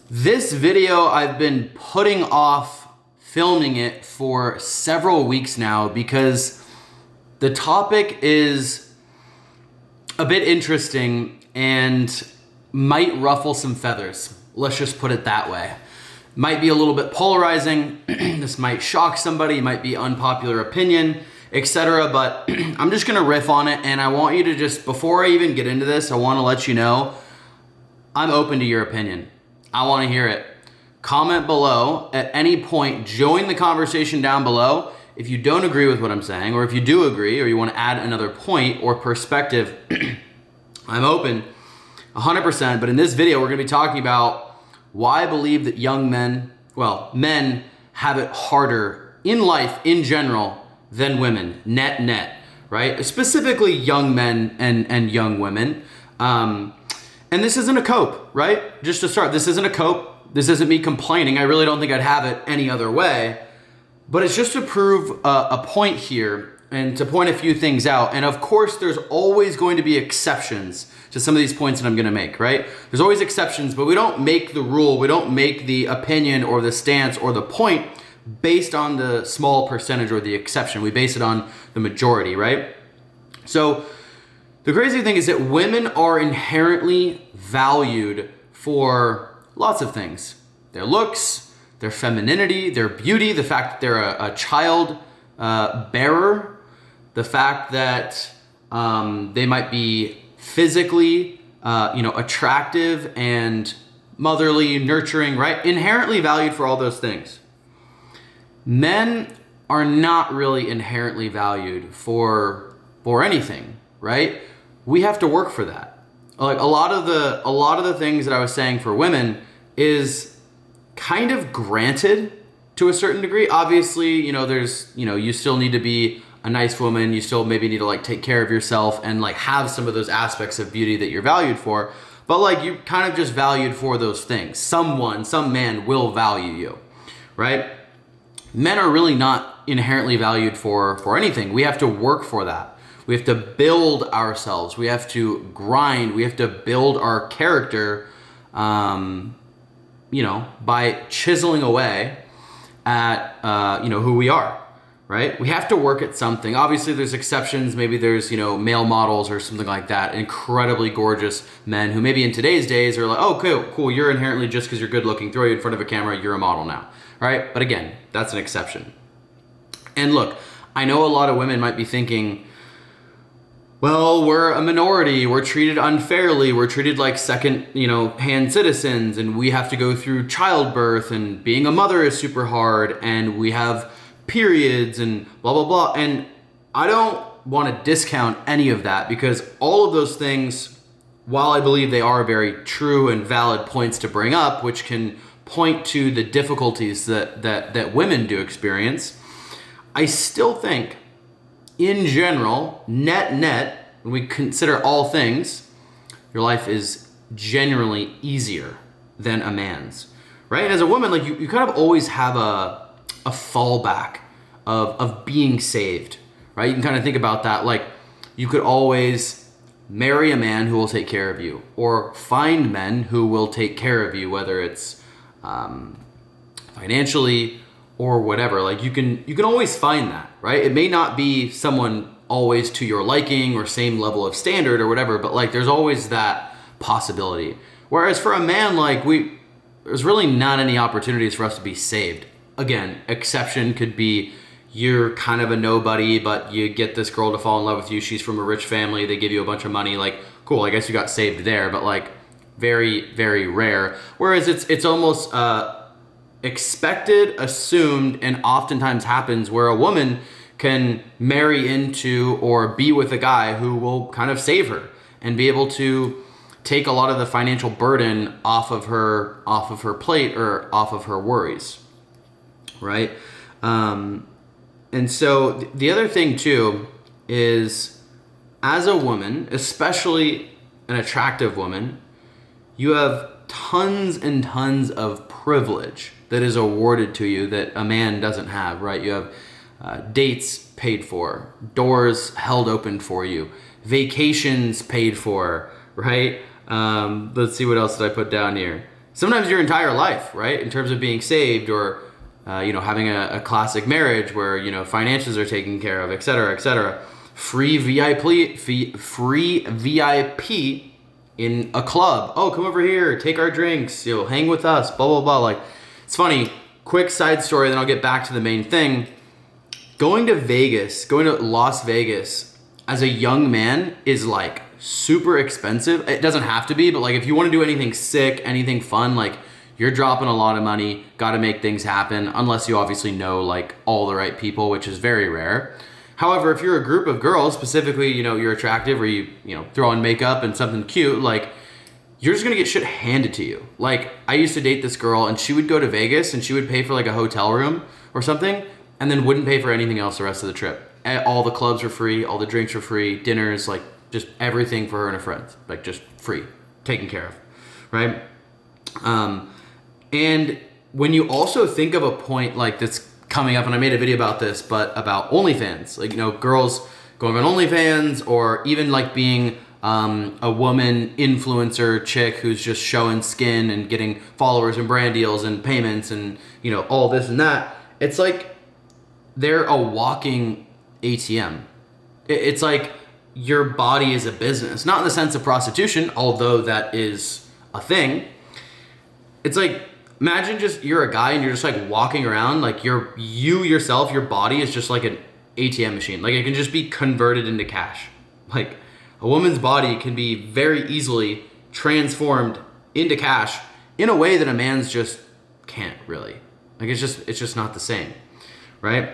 This video, I've been putting off filming it for several weeks now because the topic is a bit interesting and might ruffle some feathers. Let's just put it that way. Might be a little bit polarizing. This might shock somebody, might be unpopular opinion, etc. But I'm just gonna riff on it, and I want you to just, before I even get into this, I wanna let you know I'm open to your opinion. I wanna hear it. Comment below at any point, join the conversation down below. If you don't agree with what I'm saying, or if you do agree, or you wanna add another point or perspective, I'm open 100%, but in this video, we're gonna be talking about why I believe that young men, men have it harder in life in general than women, net, right? Specifically young men and young women. And this isn't a cope, right? Just to start, this isn't a cope. This isn't me complaining. I really don't think I'd have it any other way. But it's just to prove a point here and to point a few things out. And of course, there's always going to be exceptions to some of these points that I'm gonna make, right? There's always exceptions, but we don't make the rule, we don't make the opinion or the stance or the point based on the small percentage or the exception. We base it on the majority, right? So the crazy thing is that women are inherently valued for lots of things. Their looks, their femininity, their beauty, the fact that they're a child bearer, the fact that they might be physically attractive and motherly, nurturing, right? Inherently valued for all those things. Men are not really inherently valued for anything, right? We have to work for that. Like a lot of the things that I was saying for women is kind of granted to a certain degree. Obviously, you still need to be a nice woman. You still maybe need to take care of yourself and have some of those aspects of beauty that you're valued for. But you're kind of just valued for those things. Some man will value you, right? Men are really not inherently valued for anything. We have to work for that. We have to build ourselves. We have to grind. We have to build our character, by chiseling away at, who we are, right? We have to work at something. Obviously, there's exceptions. Maybe there's, male models or something like that. Incredibly gorgeous men who maybe in today's days are like, oh, cool. You're inherently, just because you're good looking, throw you in front of a camera, you're a model now, right? But again, that's an exception. And look, I know a lot of women might be thinking, well, we're a minority, we're treated unfairly, we're treated like second, hand citizens, and we have to go through childbirth, and being a mother is super hard, and we have periods and blah, blah, blah. And I don't want to discount any of that, because all of those things, while I believe they are very true and valid points to bring up, which can point to the difficulties that women do experience, I still think in general, net, when we consider all things, your life is generally easier than a man's, right? And as a woman, you kind of always have a fallback of being saved, right? You can kind of think about that. You could always marry a man who will take care of you, or find men who will take care of you, whether it's financially or whatever. You can always find that, right? It may not be someone always to your liking or same level of standard or whatever, but there's always that possibility. Whereas for a man, there's really not any opportunities for us to be saved. Again, exception could be you're kind of a nobody, but you get this girl to fall in love with you. She's from a rich family. They give you a bunch of money. Cool, I guess you got saved there, but very, very rare. Whereas it's almost expected, assumed, and oftentimes happens where a woman can marry into or be with a guy who will kind of save her and be able to take a lot of the financial burden off of her plate or off of her worries, right? And so the other thing too is, as a woman, especially an attractive woman, you have tons and tons of privilege that is awarded to you that a man doesn't have, right? You have dates paid for, doors held open for you, vacations paid for, right? Let's see, what else did I put down here? sometimes your entire life, right? In terms of being saved or, having a classic marriage where, finances are taken care of, et cetera, et cetera. Free VIP in a club. Oh, come over here, take our drinks, hang with us, blah, blah, blah. Like, it's funny. Quick side story, then I'll get back to the main thing. Going to Las Vegas as a young man is like super expensive. It doesn't have to be, but like if you want to do anything sick, anything fun, like you're dropping a lot of money, got to make things happen, unless you obviously know like all the right people, which is very rare. However, if you're a group of girls, specifically, you're attractive or you throw on makeup and something cute, like you're just gonna get shit handed to you. Like I used to date this girl and she would go to Vegas and she would pay for like a hotel room or something and then wouldn't pay for anything else the rest of the trip. All the clubs were free, all the drinks were free, dinners, like just everything for her and her friends, like just free, taken care of, right? And when you also think of a point like that's coming up, and I made a video about this, but about OnlyFans, like, girls going on OnlyFans or even like being a woman influencer chick who's just showing skin and getting followers and brand deals and payments and, all this and that. It's like they're a walking ATM. It's like your body is a business, not in the sense of prostitution, although that is a thing. It's like, imagine just you're a guy and you're just like walking around like you yourself, your body is just like an ATM machine. Like it can just be converted into cash. Like a woman's body can be very easily transformed into cash in a way that a man's just can't really. Like it's just not the same, right?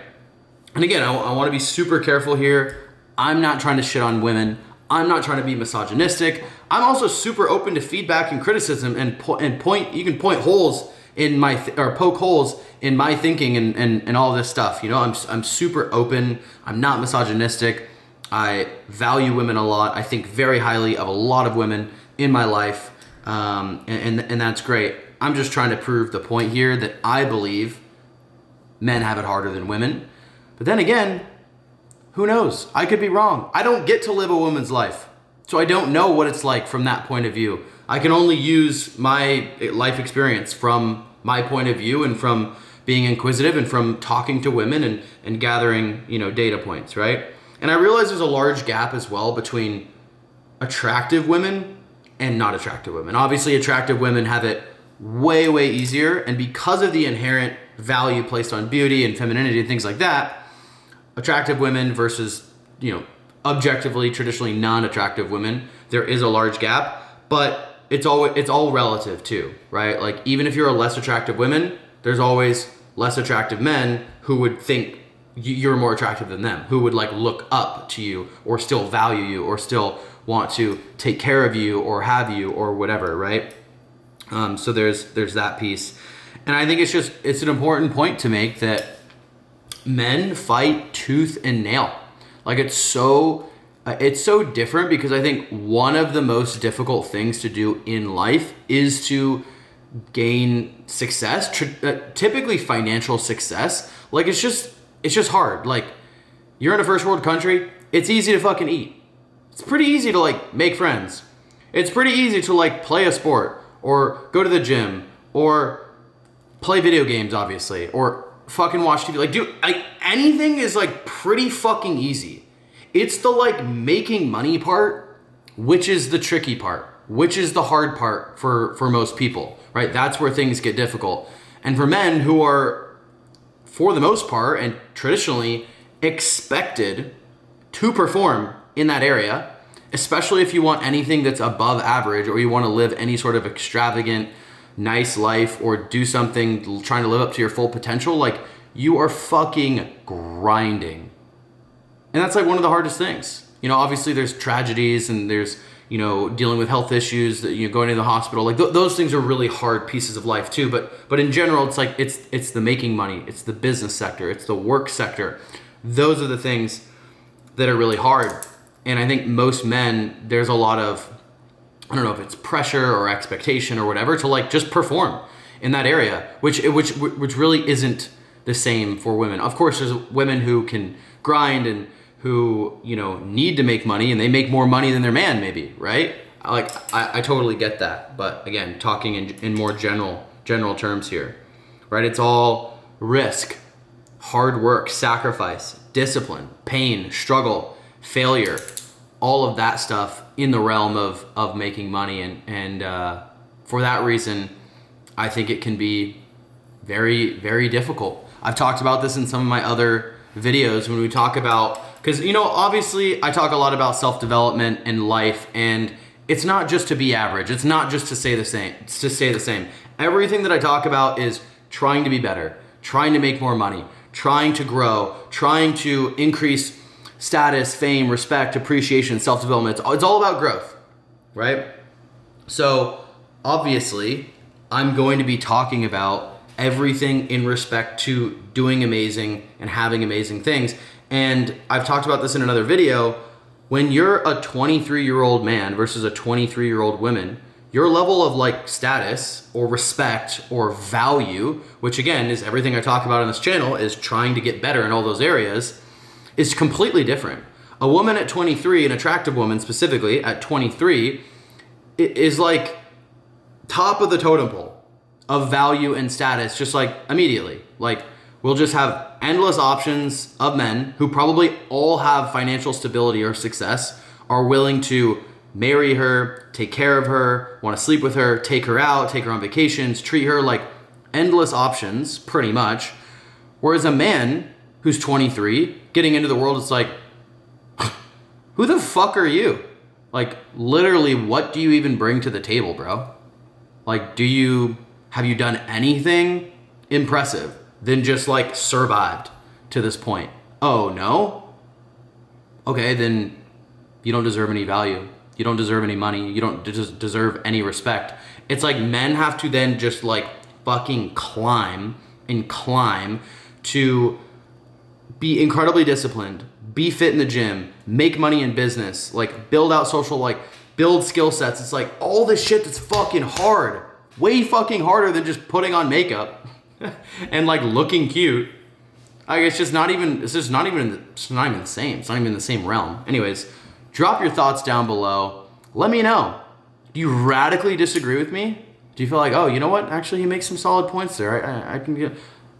And again, I want to be super careful here. I'm not trying to shit on women. I'm not trying to be misogynistic. I'm also super open to feedback and criticism and point. You can point holes in or poke holes in my thinking and all this stuff. I'm super open. I'm not misogynistic. I value women a lot. I think very highly of a lot of women in my life, and that's great. I'm just trying to prove the point here that I believe men have it harder than women. But then again, who knows? I could be wrong. I don't get to live a woman's life, so I don't know what it's like from that point of view. I can only use my life experience from my point of view and from being inquisitive and from talking to women and gathering, data points, right? And I realize there's a large gap as well between attractive women and not attractive women. Obviously, attractive women have it way, way easier. And because of the inherent value placed on beauty and femininity and things like that, attractive women versus, objectively, traditionally non-attractive women, there is a large gap, but it's all relative too, right? Like even if you're a less attractive woman, there's always less attractive men who would think you're more attractive than them, who would like look up to you or still value you or still want to take care of you or have you or whatever, right? So there's that piece. And I think it's an important point to make that men fight tooth and nail. Like it's so different because I think one of the most difficult things to do in life is to gain success, typically financial success. Like it's just hard. Like you're in a first world country, it's easy to fucking eat. It's pretty easy to like make friends. It's pretty easy to like play a sport or go to the gym or play video games, obviously, or fucking watch TV. Like, dude, anything is like pretty fucking easy. It's the like making money part, which is the tricky part, which is the hard part for most people, right? That's where things get difficult. And for men who are, for the most part, and traditionally expected to perform in that area, especially if you want anything that's above average or you want to live any sort of extravagant, nice life or do something trying to live up to your full potential, like you are fucking grinding. And that's like one of the hardest things. Obviously there's tragedies and there's, dealing with health issues, that going to the hospital, like those things are really hard pieces of life too. But in general, it's like, it's the making money, it's the business sector, it's the work sector. Those are the things that are really hard. And I think most men, there's a lot of, I don't know if it's pressure or expectation or whatever to like just perform in that area, which really isn't the same for women. Of course, there's women who can grind and who, need to make money and they make more money than their man maybe, right? I totally get that. But again, talking in more general terms here, right? It's all risk, hard work, sacrifice, discipline, pain, struggle, failure, all of that stuff in the realm of making money. And for that reason, I think it can be very, very difficult. I've talked about this in some of my other videos when we talk about, because, you know, obviously I talk a lot about self-development and life, and it's not just to be average. It's not just to say the same. It's to stay the same. Everything that I talk about is trying to be better, trying to make more money, trying to grow, trying to increase status, fame, respect, appreciation, self-development. It's all about growth, right? So obviously I'm going to be talking about everything in respect to doing amazing and having amazing things. And I've talked about this in another video. When you're a 23-year-old man versus a 23-year-old woman, your level of like status or respect or value, which again is everything I talk about on this channel, is trying to get better in all those areas, is completely different. A woman at 23, an attractive woman specifically at 23, is like top of the totem pole of value and status, just like immediately. Like, we'll just have endless options of men who probably all have financial stability or success, are willing to marry her, take care of her, want to sleep with her, take her out, take her on vacations, treat her, like endless options pretty much. Whereas a man who's 23 getting into the world, it's like, who the fuck are you? Like, literally, what do you even bring to the table, bro? Like, have you done anything impressive than just like survived to this point? Oh, no? Okay, then you don't deserve any value. You don't deserve any money. You don't deserve any respect. It's like men have to then just like fucking climb to be incredibly disciplined, be fit in the gym, make money in business, like build out social, like build skill sets. It's like all this shit that's fucking hard. Way fucking harder than just putting on makeup and like looking cute. Like, it's not even the same. It's not even in the same realm. Anyways, drop your thoughts down below. Let me know. Do you radically disagree with me? Do you feel like, oh, you know what? Actually, he makes some solid points there. I can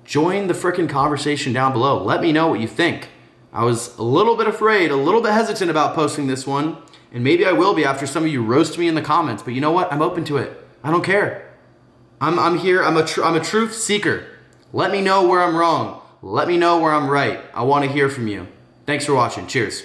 join the frickin' conversation down below. Let me know what you think. I was a little bit afraid, a little bit hesitant about posting this one, and maybe I will be after some of you roast me in the comments. But you know what? I'm open to it. I don't care. I'm here. I'm a truth seeker. Let me know where I'm wrong. Let me know where I'm right. I want to hear from you. Thanks for watching. Cheers.